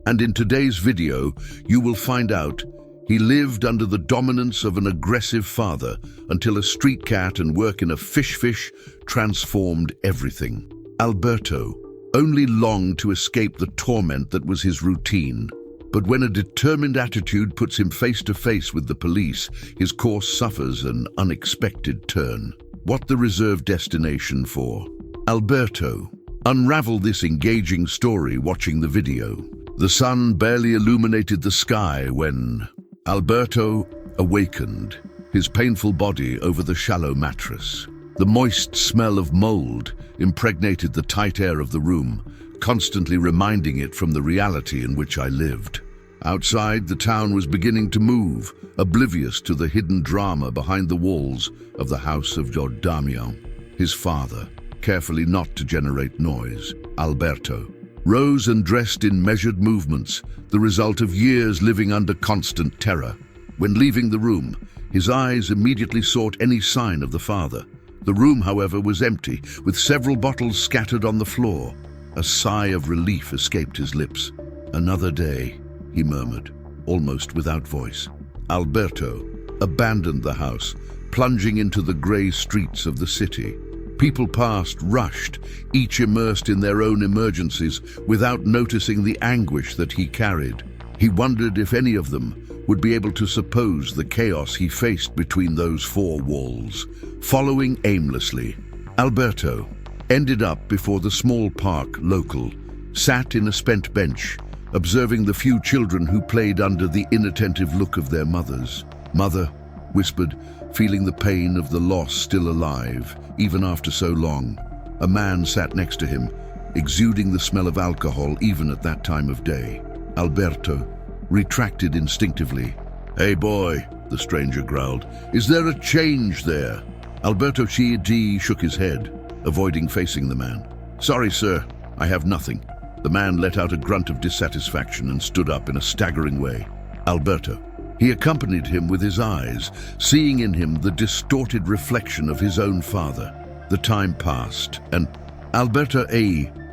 And in today's video, you will find out he lived under the dominance of an aggressive father until a street cat and work in a fish transformed everything. Alberto only longed to escape the torment that was his routine. But when a determined attitude puts him face to face with the police, his course suffers an unexpected turn. What the reserved destination for Alberto? Unravel this engaging story watching the video. The sun barely illuminated the sky when Alberto awakened, his painful body over the shallow mattress. The moist smell of mold impregnated the tight air of the room, constantly reminding it from the reality in which I lived. Outside, the town was beginning to move, oblivious to the hidden drama behind the walls of the house of Damião. His father, carefully not to generate noise, Alberto, rose and dressed in measured movements, the result of years living under constant terror. When leaving the room, his eyes immediately sought any sign of the father. The room, however, was empty, with several bottles scattered on the floor. A sigh of relief escaped his lips. "Another day," he murmured, almost without voice. Alberto abandoned the house, plunging into the grey streets of the city. People passed, rushed, each immersed in their own emergencies, without noticing the anguish that he carried. He wondered if any of them would be able to suppose the chaos he faced between those four walls. Following aimlessly, Alberto ended up before the small park local, sat in a spent bench, observing the few children who played under the inattentive look of their mothers. "Mother," whispered, feeling the pain of the loss still alive, even after so long. A man sat next to him, exuding the smell of alcohol even at that time of day. Alberto retracted instinctively. "Hey boy," the stranger growled, "is there a change there?" Alberto shook his head, avoiding facing the man. "Sorry, sir, I have nothing." The man let out a grunt of dissatisfaction and stood up in a staggering way. Alberto. He accompanied him with his eyes, seeing in him the distorted reflection of his own father. The time passed, and Alberto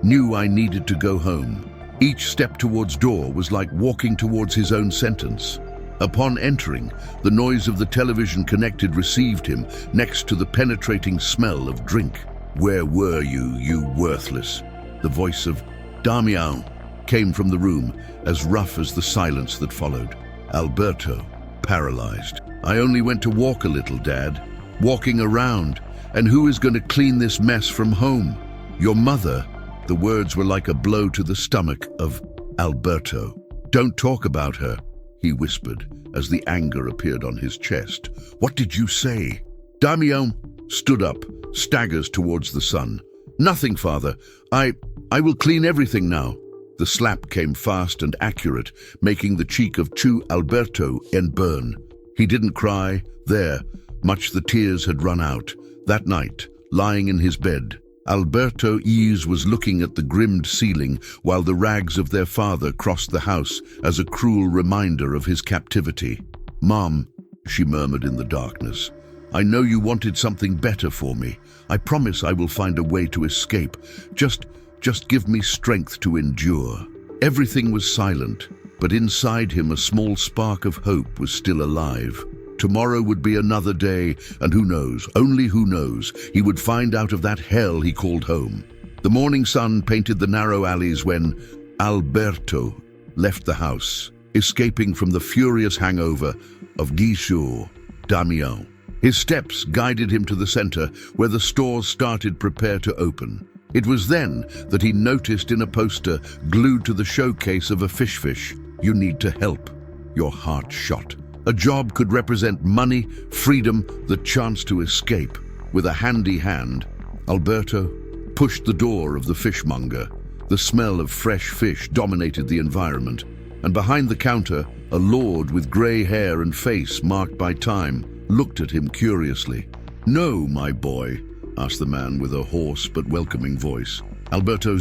knew I needed to go home. Each step towards door was like walking towards his own sentence. Upon entering, the noise of the television connected received him next to the penetrating smell of drink. "Where were you, you worthless?" The voice of Damião came from the room, as rough as the silence that followed. Alberto, paralyzed. "I only went to walk a little, Dad. Walking around. And who is going to clean this mess from home? Your mother." The words were like a blow to the stomach of Alberto. "Don't talk about her," he whispered, as the anger appeared on his chest. "What did you say?" Damião stood up, staggers towards the son. "Nothing, father. I will clean everything now." The slap came fast and accurate, making the cheek of Alberto burn. He didn't cry. Much the tears had run out. That night, lying in his bed, Alberto was looking at the grimmed ceiling while the rags of their father crossed the house as a cruel reminder of his captivity. "Mom," she murmured in the darkness, "I know you wanted something better for me. I promise I will find a way to escape. Just give me strength to endure." Everything was silent, but inside him a small spark of hope was still alive. Tomorrow would be another day, and who knows, only who knows, he would find out of that hell he called home. The morning sun painted the narrow alleys when Alberto left the house, escaping from the furious hangover of Damião. His steps guided him to the center, where the stores started prepare to open. It was then that he noticed in a poster glued to the showcase of a fish, "You need to help." Your heart shot. A job could represent money, freedom, the chance to escape. With a handy hand, Alberto pushed the door of the fishmonger. The smell of fresh fish dominated the environment, and behind the counter, a lord with grey hair and face marked by time looked at him curiously. "No, my boy," asked the man with a hoarse but welcoming voice. Alberto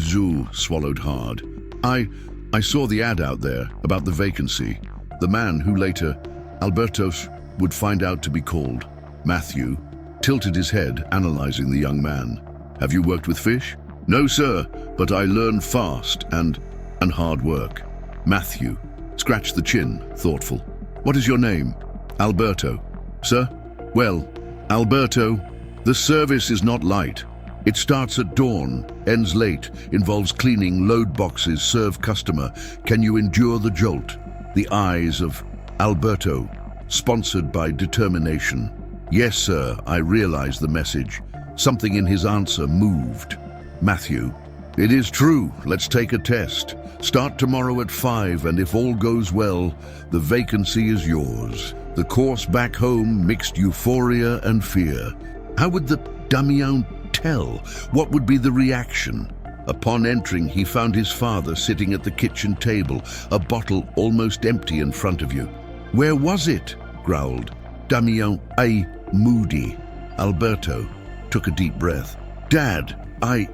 swallowed hard. I saw the ad out there about the vacancy. The man who later Alberto would find out to be called Matthew tilted his head, analyzing the young man. "Have you worked with fish?" "No, sir, but I learn fast and hard work." Matthew scratched the chin, thoughtful. What is your name? Alberto. Sir? Well, Alberto, the service is not light. It starts at dawn, ends late, involves cleaning, load boxes, serve customer. Can you endure the jolt? The eyes of Alberto, sponsored by determination. Yes, sir, I realize the message. Something in his answer moved. Matthew, it is true. Let's take a test. Start tomorrow at 5, and if all goes well, the vacancy is yours. The course back home mixed euphoria and fear. How would the Damien tell? What would be the reaction? Upon entering, he found his father sitting at the kitchen table, a bottle almost empty in front of you. Where was it? Growled Damien, moody. Alberto took a deep breath. Dad, I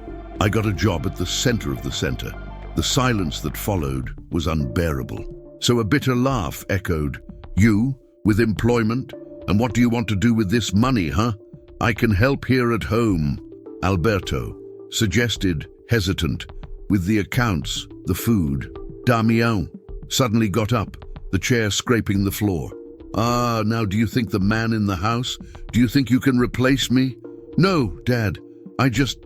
got a job at the center of the center. The silence that followed was unbearable. So a bitter laugh echoed. You, with employment? And what do you want to do with this money, huh? I can help here at home. Alberto suggested, hesitant, with the accounts, the food. Damien suddenly got up, the chair scraping the floor. Ah, now do you think the man in the house? Do you think you can replace me? No, Dad, I just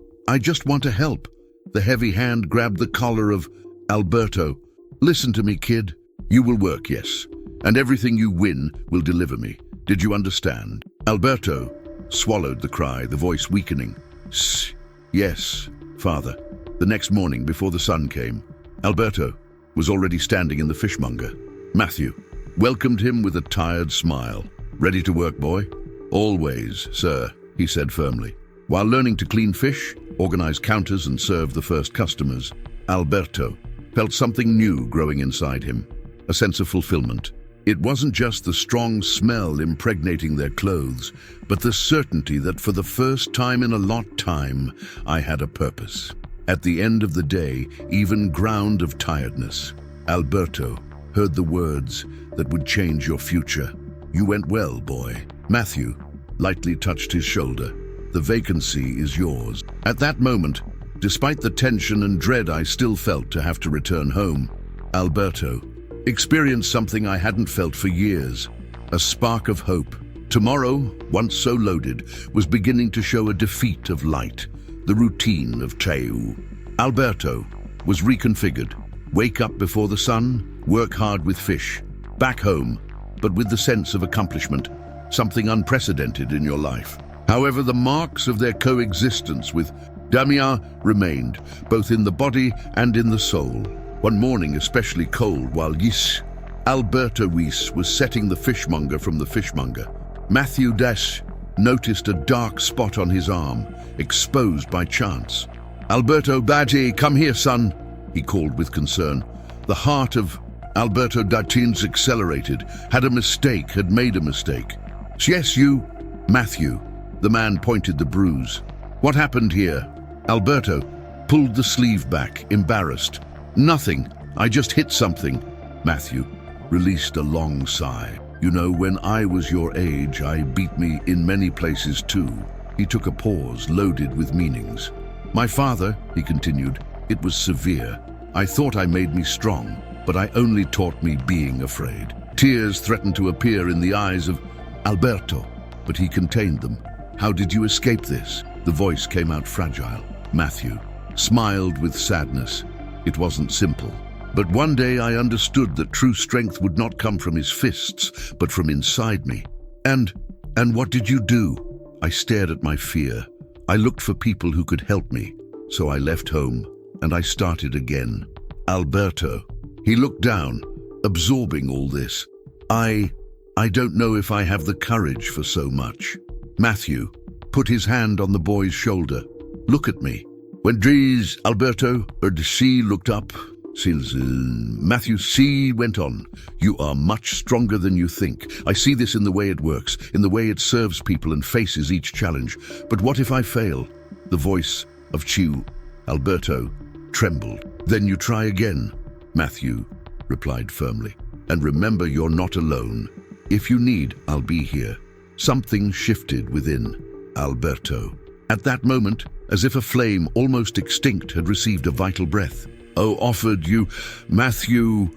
want to help. The heavy hand grabbed the collar of Alberto. Listen to me, kid. You will work, yes. And everything you win will deliver me. Did you understand? Alberto swallowed the cry, the voice weakening. Yes, father. The next morning, before the sun came, Alberto was already standing in the fishmonger. Matthew welcomed him with a tired smile. Ready to work, boy? Always, sir, he said firmly. While learning to clean fish, organize counters and serve the first customers, Alberto felt something new growing inside him, a sense of fulfillment. It wasn't just the strong smell impregnating their clothes, but the certainty that for the first time in a long time, I had a purpose. At the end of the day, even ground of tiredness, Alberto heard the words that would change your future. You went well, boy. Matthew lightly touched his shoulder. The vacancy is yours. At that moment, despite the tension and dread I still felt to have to return home, Alberto experienced something I hadn't felt for years, a spark of hope. Tomorrow, once so loaded, was beginning to show a defeat of light, the routine of Teu. Alberto was reconfigured. Wake up before the sun, work hard with fish. Back home, but with the sense of accomplishment, something unprecedented in your life. However, the marks of their coexistence with Damien remained, both in the body and in the soul. One morning, especially cold, while Alberto was setting the fishmonger from the fishmonger, Matthew noticed a dark spot on his arm, exposed by chance. Alberto Batty, come here, son, he called with concern. The heart of Alberto Datins accelerated, had made a mistake. Yes, you, Matthew. The man pointed the bruise. What happened here? Alberto pulled the sleeve back, embarrassed. Nothing. I just hit something. Matthew released a long sigh. You know, when I was your age, I beat me in many places too. He took a pause, loaded with meanings. My father, he continued, it was severe. I thought I made me strong, but I only taught me being afraid. Tears threatened to appear in the eyes of Alberto, but he contained them. How did you escape this? The voice came out fragile. Matthew smiled with sadness. It wasn't simple. But one day I understood that true strength would not come from his fists, but from inside me. And what did you do? I stared at my fear. I looked for people who could help me. So I left home, and I started again. Alberto. He looked down, absorbing all this. I don't know if I have the courage for so much. Matthew put his hand on the boy's shoulder. Look at me. When Alberto looked up, Matthew went on. You are much stronger than you think. I see this in the way it works, in the way it serves people and faces each challenge. But what if I fail? The voice of Alberto, trembled. Then you try again, Matthew replied firmly. And remember, you're not alone. If you need, I'll be here. Something shifted within Alberto. At that moment, as if a flame almost extinct had received a vital breath, Oh, offered you, Matthew,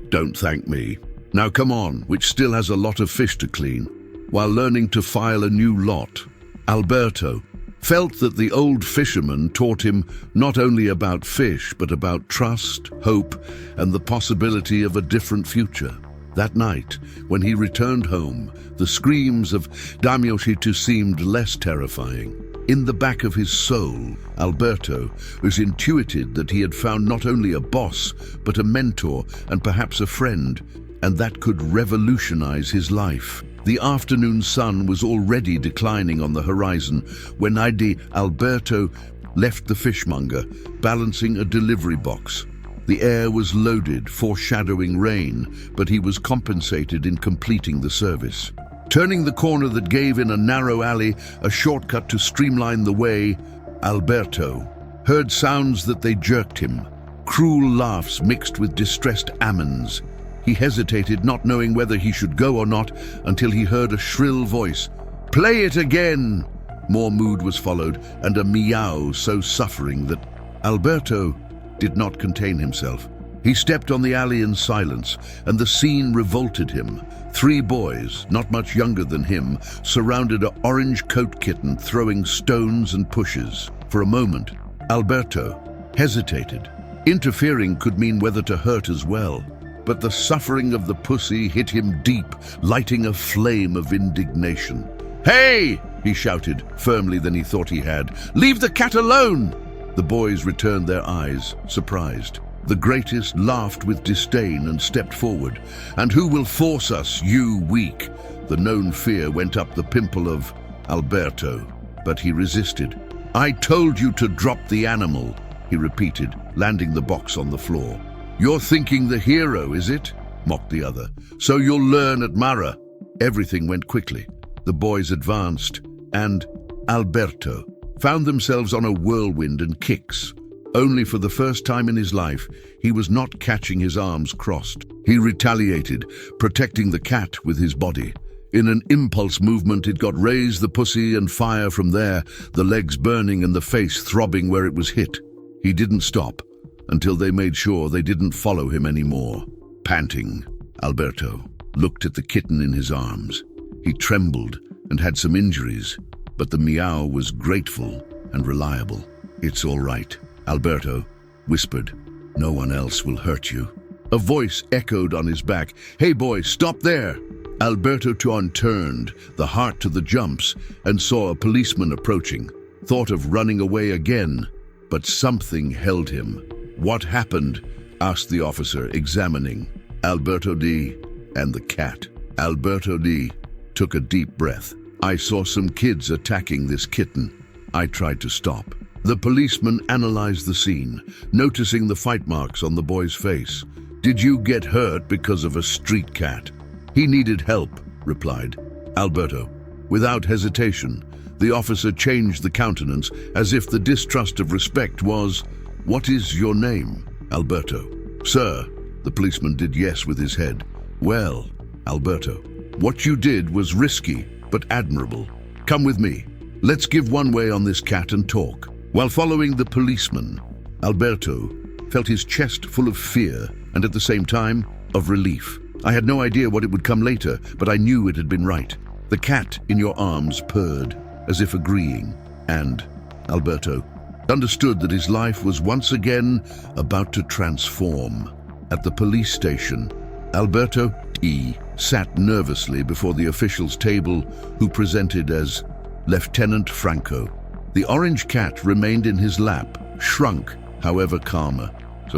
don't thank me. Now come on, which still has a lot of fish to clean, while learning to file a new lot. Alberto felt that the old fisherman taught him not only about fish, but about trust, hope, and the possibility of a different future. That night, when he returned home, the screams of Damyoshitu seemed less terrifying. In the back of his soul, Alberto was intuited that he had found not only a boss, but a mentor and perhaps a friend, and that could revolutionize his life. The afternoon sun was already declining on the horizon when Alberto left the fishmonger, balancing a delivery box. The air was loaded, foreshadowing rain, but he was compensated in completing the service. Turning the corner that gave in a narrow alley, a shortcut to streamline the way, Alberto heard sounds that they jerked him, cruel laughs mixed with distressed ammons. He hesitated, not knowing whether he should go or not, until he heard a shrill voice. "Play it again!" More mood was followed, and a meow so suffering that Alberto did not contain himself. He stepped on the alley in silence, and the scene revolted him. 3 boys, not much younger than him, surrounded an orange coat kitten, throwing stones and pushes. For a moment, Alberto hesitated. Interfering could mean whether to hurt as well. But the suffering of the pussy hit him deep, lighting a flame of indignation. "Hey!" he shouted, firmly than he thought he had. "Leave the cat alone!" The boys returned their eyes, surprised. The greatest laughed with disdain and stepped forward. "And who will force us, you weak?" The known fear went up the pimple of Alberto, but he resisted. "I told you to drop the animal," he repeated, landing the box on the floor. "You're thinking the hero, is it?" mocked the other. "So you'll learn at Mara." Everything went quickly. The boys advanced, and Alberto found themselves on a whirlwind and kicks. Only for the first time in his life, he was not catching his arms crossed. He retaliated, protecting the cat with his body. In an impulse movement, it got raise the pussy and fire from there, the legs burning and the face throbbing where it was hit. He didn't stop until they made sure they didn't follow him anymore. Panting, Alberto looked at the kitten in his arms. He trembled and had some injuries, but the meow was grateful and reliable. "It's all right," Alberto whispered. "No one else will hurt you." A voice echoed on his back. "Hey boy, stop there!" Alberto turned, the heart to the jumps, and saw a policeman approaching. Thought of running away again, but something held him. "What happened?" asked the officer, examining Alberto D. and the cat. Alberto D. took a deep breath. "I saw some kids attacking this kitten. I tried to stop." The policeman analyzed the scene, noticing the fight marks on the boy's face. "Did you get hurt because of a street cat?" "He needed help," replied Alberto. Without hesitation, the officer changed the countenance as if the distrust of respect was, "What is your name?" "Alberto." "Sir." The policeman did yes with his head. "Well, Alberto, what you did was risky, but admirable. Come with me. Let's give one way on this cat and talk." While following the policeman, Alberto felt his chest full of fear and at the same time of relief. "I had no idea what it would come later, but I knew it had been right." The cat in your arms purred, as if agreeing, and Alberto understood that his life was once again about to transform. At the police station, Alberto E. sat nervously before the official's table, who presented as Lieutenant Franco. The orange cat remained in his lap, shrunk, however calmer.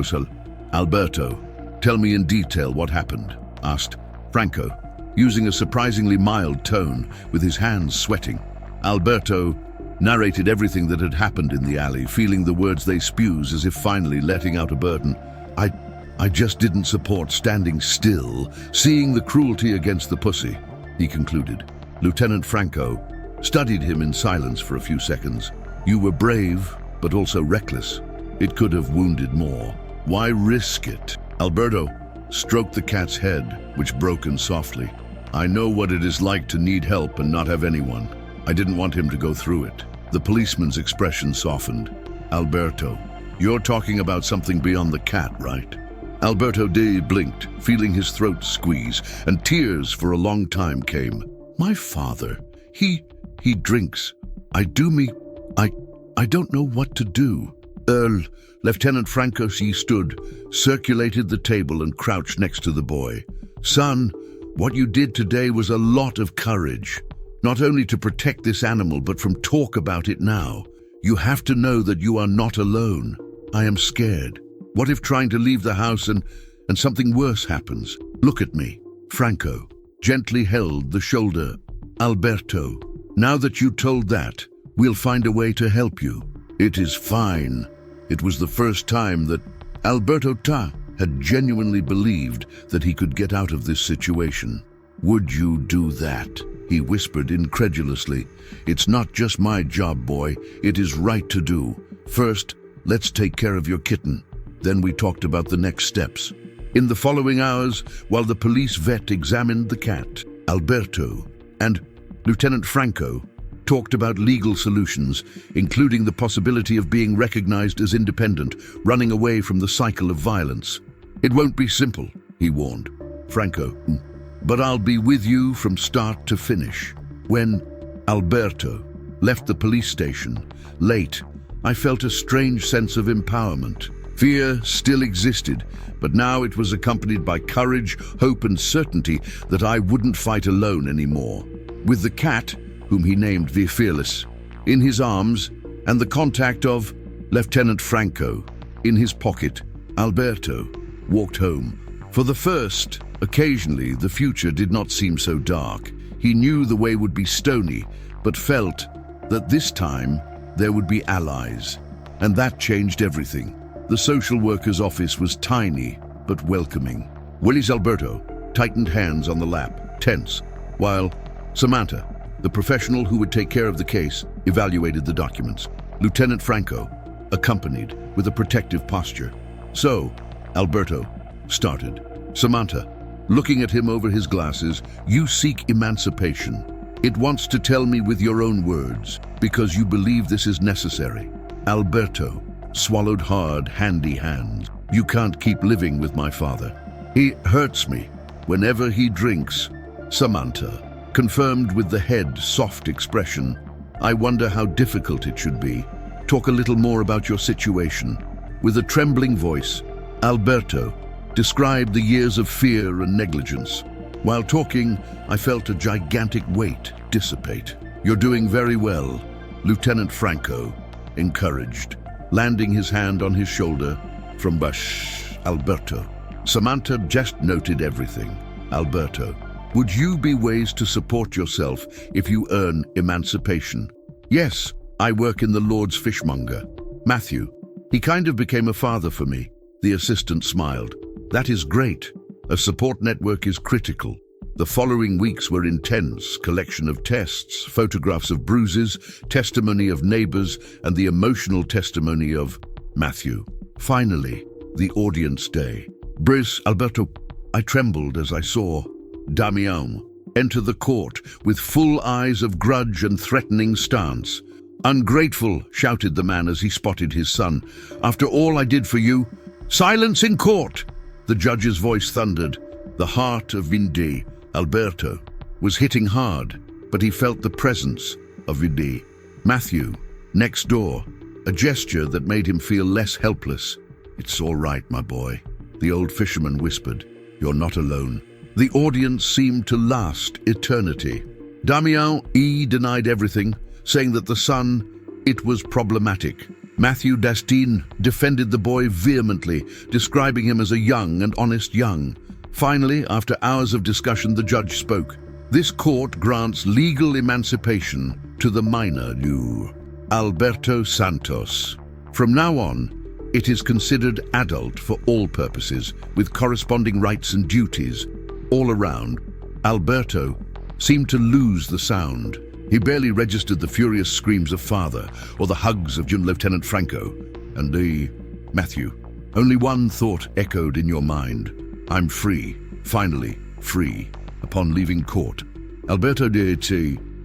So, Alberto, tell me in detail what happened, asked Franco, using a surprisingly mild tone, with his hands sweating. Alberto narrated everything that had happened in the alley, feeling the words they spews as if finally letting out a burden. I just didn't support standing still, seeing the cruelty against the pussy, he concluded. Lieutenant Franco studied him in silence for a few seconds. You were brave, but also reckless. It could have wounded more. Why risk it? Alberto stroked the cat's head, which broke softly. I know what it is like to need help and not have anyone. I didn't want him to go through it. The policeman's expression softened. Alberto, You're talking about something beyond the cat, right? Alberto D. blinked, feeling his throat squeeze, and tears for a long time came. My father, he drinks. I don't know what to do. Lieutenant Franco, she stood, circulated the table and crouched next to the boy. Son, what you did today was a lot of courage. Not only to protect this animal, but from talk about it now. You have to know that you are not alone. I am scared. What if trying to leave the house and something worse happens? Look at me. Franco gently held the shoulder. Alberto, now that you told that, we'll find a way to help you. It is fine. It was the first time that Alberto had genuinely believed that he could get out of this situation. Would you do that? He whispered incredulously. It's not just my job, boy. It is right to do. First, let's take care of your kitten. Then we talked about the next steps. In the following hours, while the police vet examined the cat, Alberto and Lieutenant Franco talked about legal solutions, including the possibility of being recognized as independent, running away from the cycle of violence. It won't be simple, he warned. Franco, but I'll be with you from start to finish. When Alberto left the police station, late, I felt a strange sense of empowerment. Fear still existed, but now it was accompanied by courage, hope, and certainty that I wouldn't fight alone anymore. With the cat, whom he named the Fearless, in his arms, and the contact of Lieutenant Franco in his pocket, Alberto walked home. For the first, occasionally, the future did not seem so dark. He knew the way would be stony, but felt that this time there would be allies. And that changed everything. The social worker's office was tiny, but welcoming. Willis Alberto tightened hands on the lap, tense, while Samantha, the professional who would take care of the case, evaluated the documents. Lieutenant Franco accompanied with a protective posture. So, Alberto started. Samantha, looking at him over his glasses, you seek emancipation. It wants to tell me with your own words, because you believe this is necessary. Alberto swallowed hard, handy hands. You can't keep living with my father. He hurts me whenever he drinks. Samantha confirmed with the head soft expression. I wonder how difficult it should be. Talk a little more about your situation. With a trembling voice, Alberto described the years of fear and negligence. While talking, I felt a gigantic weight dissipate. You're doing very well, Lieutenant Franco encouraged, landing his hand on his shoulder from Alberto. Samantha just noted everything. Alberto, would you be ways to support yourself if you earn emancipation? Yes, I work in the Lord's fishmonger. Matthew, he kind of became a father for me. The assistant smiled. That is great. A support network is critical. The following weeks were intense, collection of tests, photographs of bruises, testimony of neighbors, and the emotional testimony of Matthew. Finally, the audience day. Brice Alberto, I trembled as I saw Damian enter the court with full eyes of grudge and threatening stance. Ungrateful, shouted the man as he spotted his son. After all I did for you, silence in court! The judge's voice thundered. The heart of Vindi, Alberto, was hitting hard, but he felt the presence of Vindi. Matthew, next door, a gesture that made him feel less helpless. It's all right, my boy, the old fisherman whispered. You're not alone. The audience seemed to last eternity. Damian denied everything, saying that the son, it was problematic. Matthew Dastin defended the boy vehemently, describing him as a young and honest young. Finally, after hours of discussion, the judge spoke. This court grants legal emancipation to the minor, Alberto Santos. From now on, it is considered adult for all purposes, with corresponding rights and duties. All around, Alberto seemed to lose the sound. He barely registered the furious screams of father or the hugs of Lieutenant Franco. And Matthew, only one thought echoed in your mind. I'm free, finally free. Upon leaving court, Alberto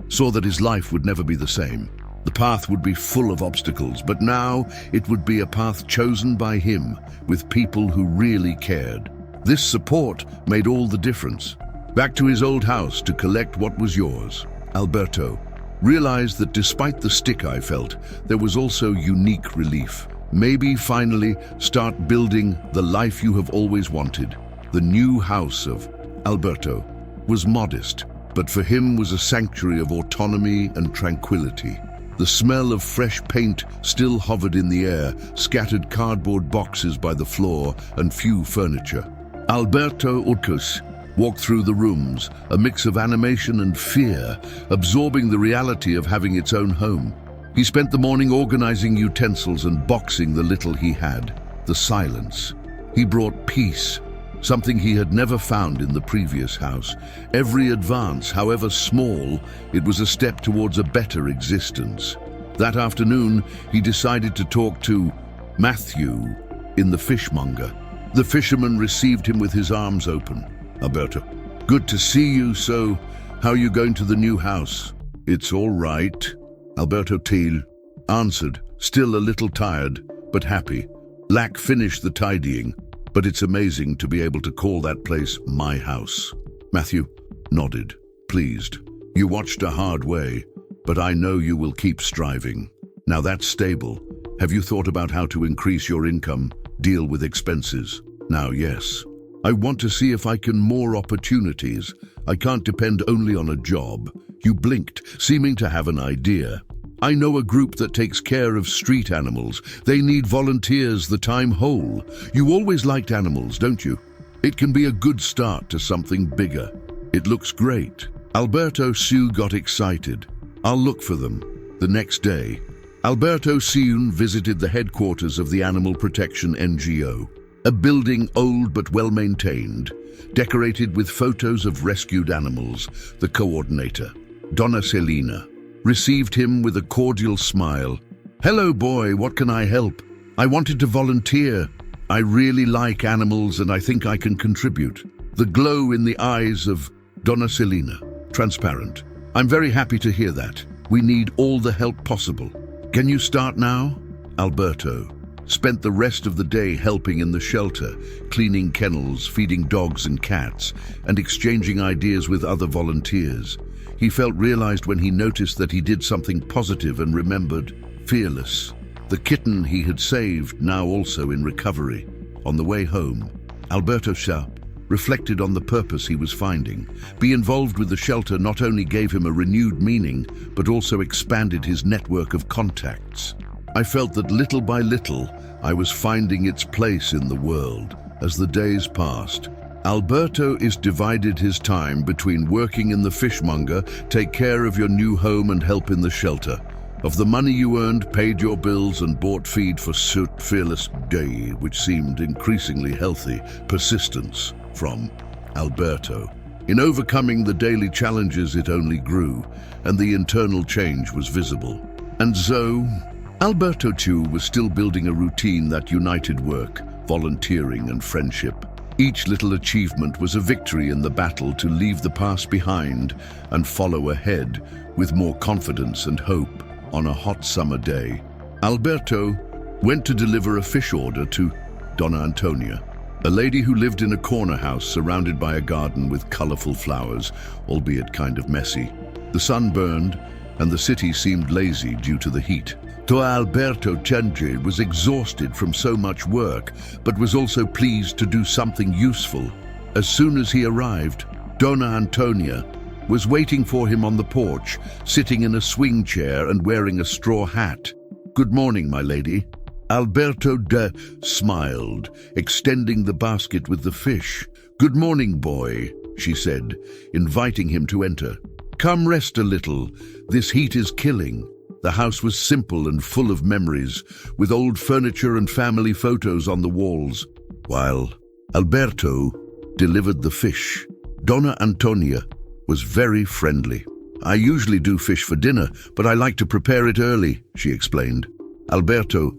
saw that his life would never be the same. The path would be full of obstacles, but now it would be a path chosen by him, with people who really cared. This support made all the difference. Back to his old house to collect what was yours, Alberto realized that despite the stick I felt, there was also unique relief. Maybe finally start building the life you have always wanted. The new house of Alberto was modest, but for him was a sanctuary of autonomy and tranquility. The smell of fresh paint still hovered in the air, scattered cardboard boxes by the floor and few furniture. Alberto Urcus walked through the rooms, a mix of animation and fear, absorbing the reality of having its own home. He spent the morning organizing utensils and boxing the little he had. The silence. He brought peace, something he had never found in the previous house. Every advance, however small, it was a step towards a better existence. That afternoon, he decided to talk to Matthew in the fishmonger. The fisherman received him with his arms open. Alberto, good to see you. So, how are you going to the new house? It's all right, Alberto Thiel answered, still a little tired, but happy. Lack finished the tidying, but it's amazing to be able to call that place my house. Matthew nodded, pleased. You watched a hard way, but I know you will keep striving. Now that's stable. Have you thought about how to increase your income, deal with expenses? Now, yes. I want to see if I can more opportunities. I can't depend only on a job. You blinked, seeming to have an idea. I know a group that takes care of street animals. They need volunteers the time whole. You always liked animals, don't you? It can be a good start to something bigger. It looks great. Alberto Sue got excited. I'll look for them. The next day, Alberto soon visited the headquarters of the Animal Protection NGO. A building old but well-maintained, decorated with photos of rescued animals. The coordinator, Donna Celina, received him with a cordial smile. Hello, boy, what can I help? I wanted to volunteer. I really like animals and I think I can contribute. The glow in the eyes of Donna Celina, transparent. I'm very happy to hear that. We need all the help possible. Can you start now? Alberto spent the rest of the day helping in the shelter, cleaning kennels, feeding dogs and cats, and exchanging ideas with other volunteers. He realized when he noticed that he did something positive and remembered, fearless. The kitten he had saved, now also in recovery. On the way home, Alberto Sharp reflected on the purpose he was finding. Be involved with the shelter not only gave him a renewed meaning, but also expanded his network of contacts. I felt that little by little, I was finding its place in the world. As the days passed, Alberto divided his time between working in the fishmonger, take care of your new home and help in the shelter. Of the money you earned, paid your bills and bought feed for fearless day, which seemed increasingly healthy. Persistence from Alberto. In overcoming the daily challenges, it only grew, and the internal change was visible. And so, Alberto too was still building a routine that united work, volunteering and friendship. Each little achievement was a victory in the battle to leave the past behind and follow ahead with more confidence and hope. On a hot summer day, Alberto went to deliver a fish order to Donna Antonia, a lady who lived in a corner house surrounded by a garden with colorful flowers, albeit kind of messy. The sun burned and the city seemed lazy due to the heat. Alberto Chenji was exhausted from so much work, but was also pleased to do something useful. As soon as he arrived, Donna Antonia was waiting for him on the porch, sitting in a swing chair and wearing a straw hat. Good morning, my lady. Alberto smiled, extending the basket with the fish. Good morning, boy, she said, inviting him to enter. Come rest a little. This heat is killing. The house was simple and full of memories, with old furniture and family photos on the walls. While Alberto delivered the fish, Donna Antonia was very friendly. I usually do fish for dinner, but I like to prepare it early, she explained. Alberto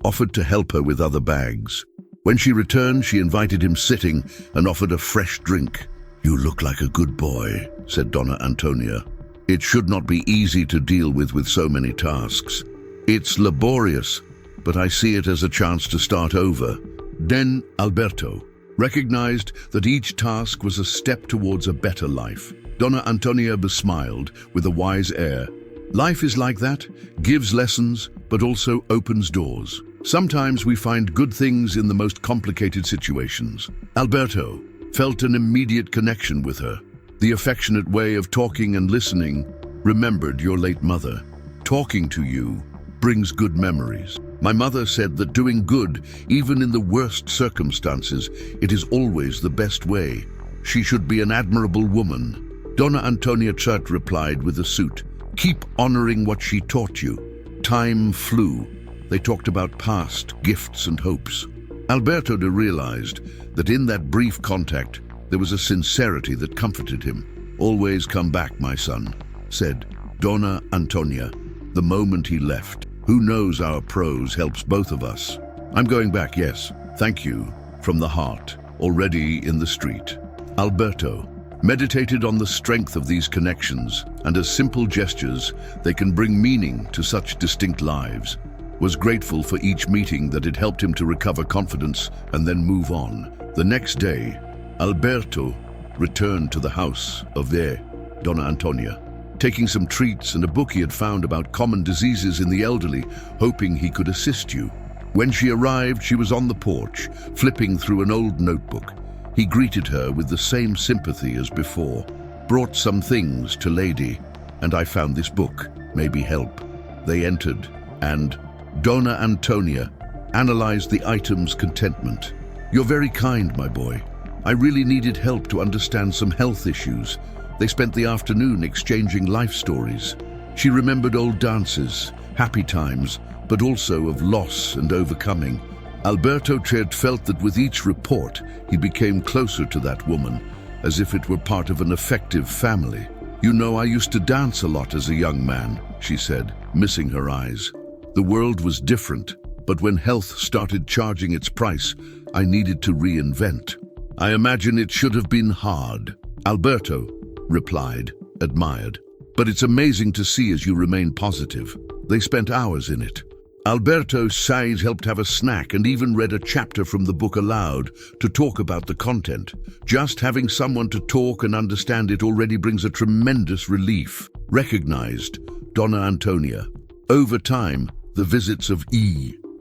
offered to help her with other bags. When she returned, she invited him sitting and offered a fresh drink. You look like a good boy, said Donna Antonia. It should not be easy to deal with so many tasks. It's laborious, but I see it as a chance to start over. Then Alberto recognized that each task was a step towards a better life. Donna Antonia smiled with a wise air. Life is like that, gives lessons, but also opens doors. Sometimes we find good things in the most complicated situations. Alberto felt an immediate connection with her. The affectionate way of talking and listening remembered your late mother. Talking to you brings good memories. My mother said that doing good, even in the worst circumstances, it is always the best way. She should be an admirable woman. Donna Antonia Chert replied with a suit. Keep honoring what she taught you. Time flew. They talked about past, gifts and hopes. Alberto realized that in that brief contact, there was a sincerity that comforted him. Always come back, my son, said Donna Antonia the moment he left. Who knows, our prose helps both of us. I'm going back, yes. Thank you, from the heart, already in the street. Alberto meditated on the strength of these connections, and as simple gestures, they can bring meaning to such distinct lives. Was grateful for each meeting that it helped him to recover confidence and then move on. The next day, Alberto returned to the house of their Donna Antonia, taking some treats and a book he had found about common diseases in the elderly, hoping he could assist you. When she arrived, she was on the porch, flipping through an old notebook. He greeted her with the same sympathy as before. Brought some things to lady, and I found this book, maybe help. They entered, and Donna Antonia analyzed the item's contentment. You're very kind, my boy. I really needed help to understand some health issues. They spent the afternoon exchanging life stories. She remembered old dances, happy times, but also of loss and overcoming. Alberto Chert felt that with each report, he became closer to that woman, as if it were part of an effective family. You know, I used to dance a lot as a young man, she said, missing her eyes. The world was different, but when health started charging its price, I needed to reinvent. I imagine it should have been hard. Alberto replied, admired. But it's amazing to see as you remain positive. They spent hours in it. Alberto's side helped have a snack and even read a chapter from the book aloud to talk about the content. Just having someone to talk and understand it already brings a tremendous relief. Recognized Donna Antonia. Over time, the visits of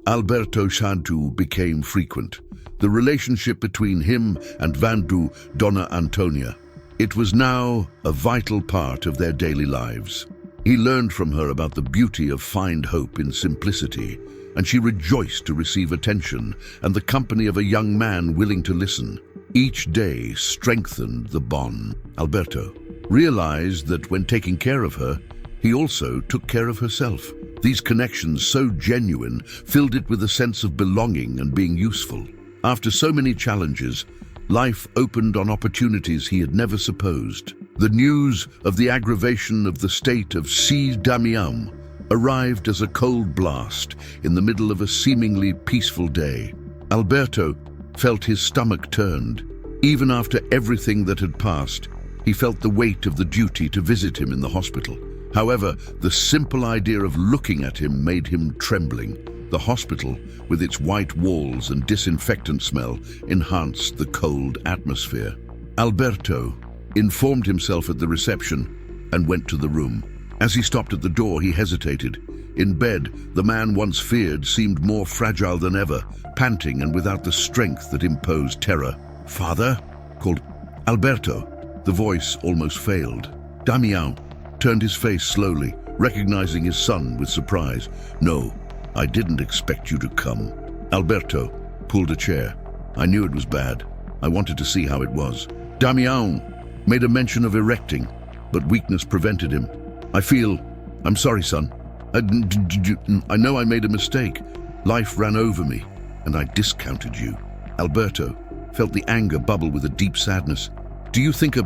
Alberto Shantu became frequent. The relationship between him and Vandu Donna Antonia. It was now a vital part of their daily lives. He learned from her about the beauty of find hope in simplicity, and she rejoiced to receive attention and the company of a young man willing to listen. Each day strengthened the bond. Alberto realized that when taking care of her, he also took care of herself. These connections, so genuine, filled it with a sense of belonging and being useful. After so many challenges, life opened on opportunities he had never supposed. The news of the aggravation of the state of C. Damião arrived as a cold blast in the middle of a seemingly peaceful day. Alberto felt his stomach turned. Even after everything that had passed, he felt the weight of the duty to visit him in the hospital. However, the simple idea of looking at him made him trembling. The hospital, with its white walls and disinfectant smell, enhanced the cold atmosphere. Alberto informed himself at the reception and went to the room. As he stopped at the door, he hesitated. In bed, the man once feared seemed more fragile than ever, panting and without the strength that imposed terror. "Father?" called Alberto. The voice almost failed. Damião turned his face slowly, recognizing his son with surprise. "No, I didn't expect you to come." Alberto pulled a chair. "I knew it was bad. I wanted to see how it was." Damião made a mention of erecting, but weakness prevented him. I'm sorry, son. I know I made a mistake. Life ran over me, and I discounted you." Alberto felt the anger bubble with a deep sadness. "Do you think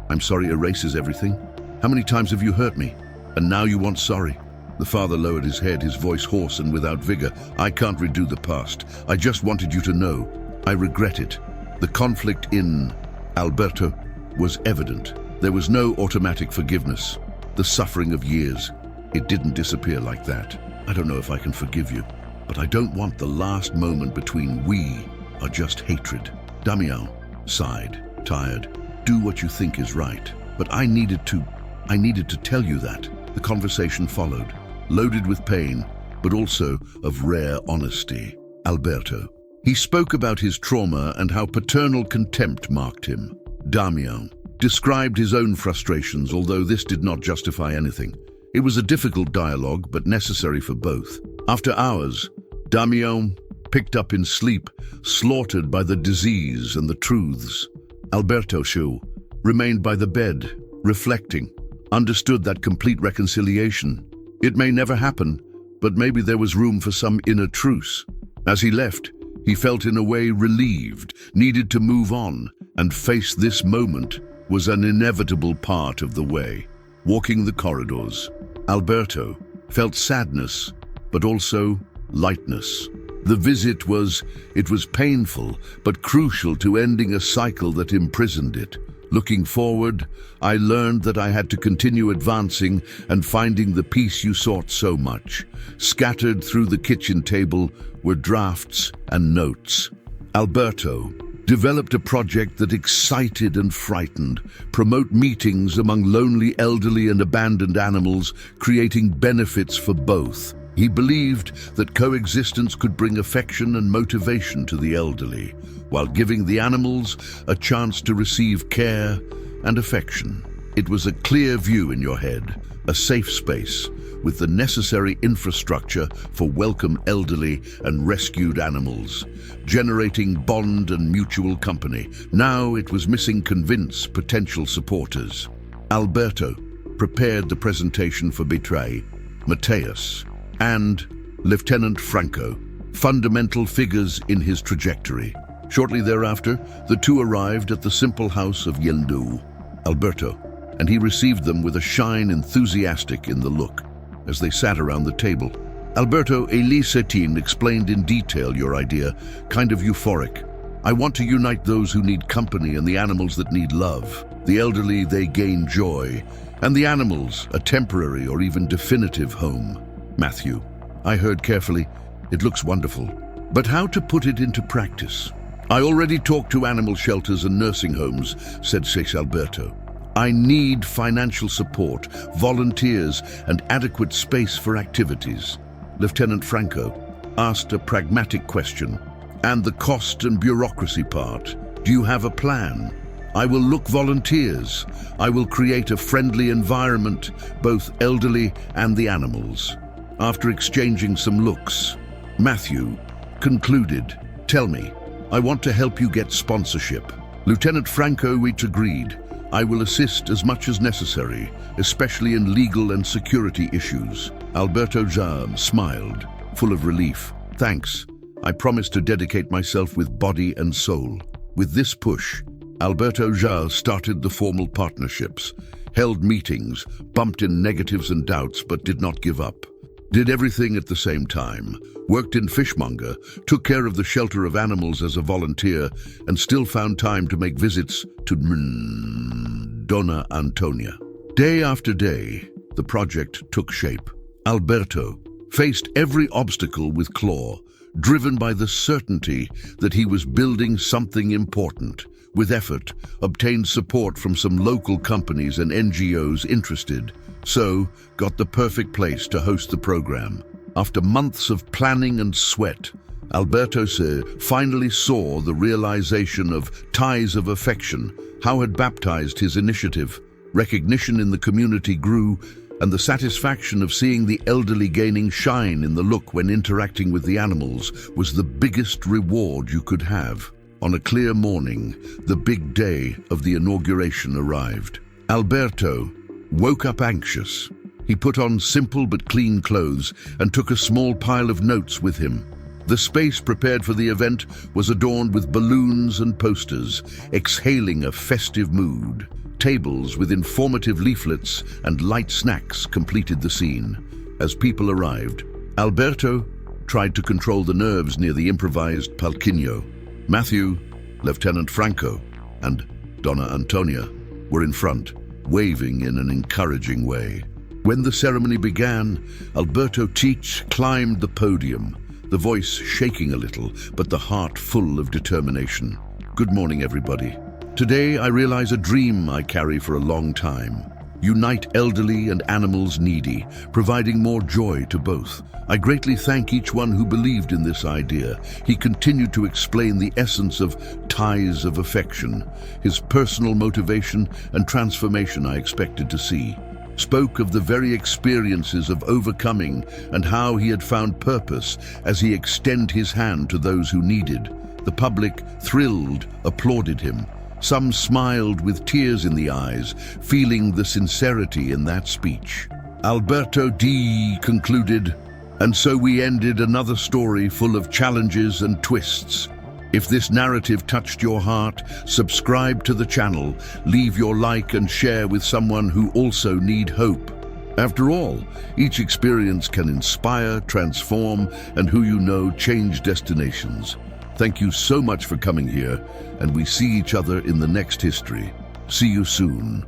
I'm sorry erases everything? How many times have you hurt me? And now you want sorry?" The father lowered his head, his voice hoarse and without vigor. "I can't redo the past. I just wanted you to know. I regret it." The conflict in Alberto was evident. There was no automatic forgiveness. the suffering of years. It didn't disappear like that. I don't know if I can forgive you, but I don't want the last moment between we are just hatred. Damian sighed, tired. Do what you think is right. But I needed to tell you that. The conversation followed, loaded with pain, but also of rare honesty. Alberto. He spoke about his trauma and how paternal contempt marked him. Damian described his own frustrations, although this did not justify anything. It was a difficult dialogue, but necessary for both. After hours, Damian picked up in sleep, slaughtered by the disease and the truths. Alberto remained by the bed, reflecting, understood that complete reconciliation. It may never happen, but maybe there was room for some inner truce. As he left, he felt in a way relieved, needed to move on, and face this moment was an inevitable part of the way. Walking the corridors, Alberto felt sadness, but also lightness. The visit was painful, but crucial to ending a cycle that imprisoned it. Looking forward, I learned that I had to continue advancing and finding the peace you sought so much. Scattered through the kitchen table were drafts and notes. Alberto developed a project that excited and frightened, promote meetings among lonely, elderly and abandoned animals, creating benefits for both. He believed that coexistence could bring affection and motivation to the elderly, while giving the animals a chance to receive care and affection. It was a clear view in your head, a safe space, with the necessary infrastructure for welcome elderly and rescued animals, generating bond and mutual company. Now it was missing convince potential supporters. Alberto prepared the presentation for Betray, Mateus, and Lieutenant Franco, fundamental figures in his trajectory. Shortly thereafter, the two arrived at the simple house of Yendu, Alberto, and he received them with a shine enthusiastic in the look. As they sat around the table, Alberto Elisetin explained in detail your idea, kind of euphoric. I want to unite those who need company and the animals that need love. The elderly, they gain joy, and the animals, a temporary or even definitive home. Matthew, I heard carefully. It looks wonderful. But how to put it into practice? I already talked to animal shelters and nursing homes, said Seix Alberto. I need financial support, volunteers, and adequate space for activities. Lieutenant Franco asked a pragmatic question. And the cost and bureaucracy part? Do you have a plan? I will look volunteers. I will create a friendly environment, both elderly and the animals. After exchanging some looks, Matthew concluded, tell me, I want to help you get sponsorship. Lieutenant Franco agreed. I will assist as much as necessary, especially in legal and security issues. Alberto Jam smiled, full of relief. Thanks. I promise to dedicate myself with body and soul. With this push, Alberto Jam started the formal partnerships, held meetings, bumped in negatives and doubts, but did not give up. Did everything at the same time, worked in Fishmonger, took care of the shelter of animals as a volunteer, and still found time to make visits to Donna Antonia. Day after day, the project took shape. Alberto faced every obstacle with claw, driven by the certainty that he was building something important. With effort, obtained support from some local companies and NGOs interested, so got the perfect place to host the program. After months of planning and sweat, Alberto finally saw the realization of ties of affection, how had baptized his initiative. Recognition in the community grew, and the satisfaction of seeing the elderly gaining shine in the look when interacting with the animals was the biggest reward you could have. On a clear morning, the big day of the inauguration arrived. Alberto woke up anxious. He put on simple but clean clothes and took a small pile of notes with him. The space prepared for the event was adorned with balloons and posters, exhaling a festive mood. Tables with informative leaflets and light snacks completed the scene. As people arrived, Alberto tried to control the nerves near the improvised palquinho. Matthew, Lieutenant Franco, and Donna Antonia were in front, waving in an encouraging way. When the ceremony began, Alberto Teach climbed the podium, the voice shaking a little, but the heart full of determination. Good morning, everybody. Today, I realize a dream I carry for a long time. Unite elderly and animals needy, providing more joy to both. I greatly thank each one who believed in this idea. He continued to explain the essence of ties of affection, his personal motivation and transformation I expected to see. Spoke of the very experiences of overcoming and how he had found purpose as he extended his hand to those who needed. The public, thrilled, applauded him. Some smiled with tears in the eyes, feeling the sincerity in that speech. Alberto D. concluded, "And so we ended another story full of challenges and twists. If this narrative touched your heart, subscribe to the channel, leave your like and share with someone who also need hope. After all, each experience can inspire, transform, and who you know change destinations. Thank you so much for coming here, and we see each other in the next history. See you soon."